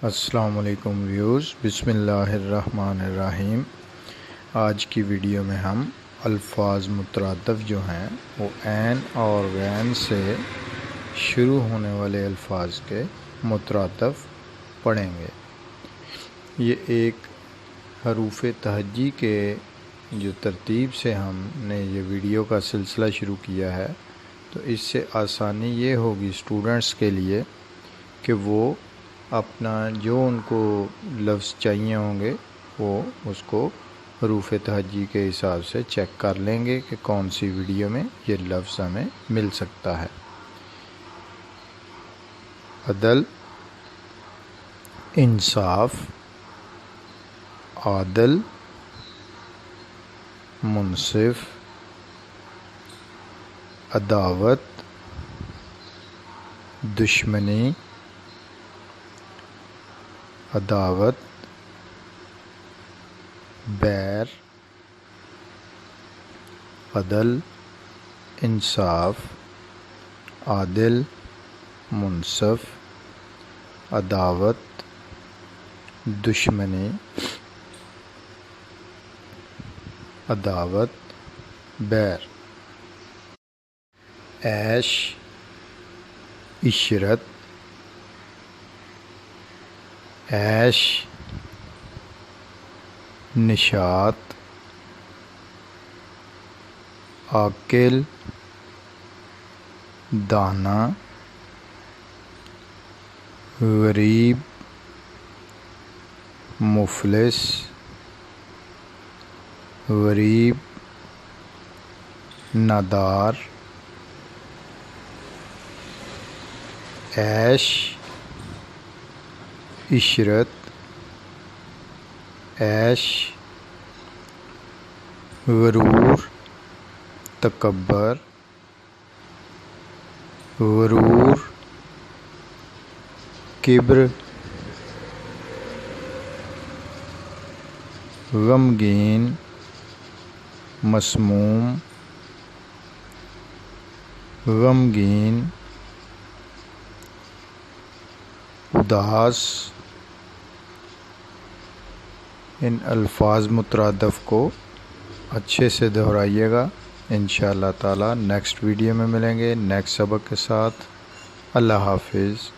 السلام علیکم ویوز، بسم اللہ الرحمن الرحیم۔ آج کی ویڈیو میں ہم الفاظ مترادف جو ہیں وہ عین اور غین سے شروع ہونے والے الفاظ کے مترادف پڑھیں گے۔ یہ ایک حروف تہجی کے جو ترتیب سے ہم نے یہ ویڈیو کا سلسلہ شروع کیا ہے، تو اس سے آسانی یہ ہوگی اسٹوڈنٹس کے لیے کہ وہ اپنا جو ان کو لفظ چاہیے ہوں گے وہ اس کو حروف تہجی کے حساب سے چیک کر لیں گے کہ کون سی ویڈیو میں یہ لفظ ہمیں مل سکتا ہے۔ عدل، انصاف، عادل، منصف، عداوت، دشمنی، عداوت، بیر، عدل، انصاف، عادل، منصف، عداوت، دشمنی، عداوت، بیر، عیش، عشرت، عیش، نشاط، عاقل، دانا، غریب، مفلس، غریب، نادار، عیش، عشرت، عیش، غرور، تکبر، غرور، کبر، غمگین، مسموم، غمگین، اداس۔ ان الفاظ مترادف کو اچھے سے دہرائیے گا۔ انشاءاللہ تعالی نیکسٹ ویڈیو میں ملیں گے نیکسٹ سبق کے ساتھ۔ اللہ حافظ۔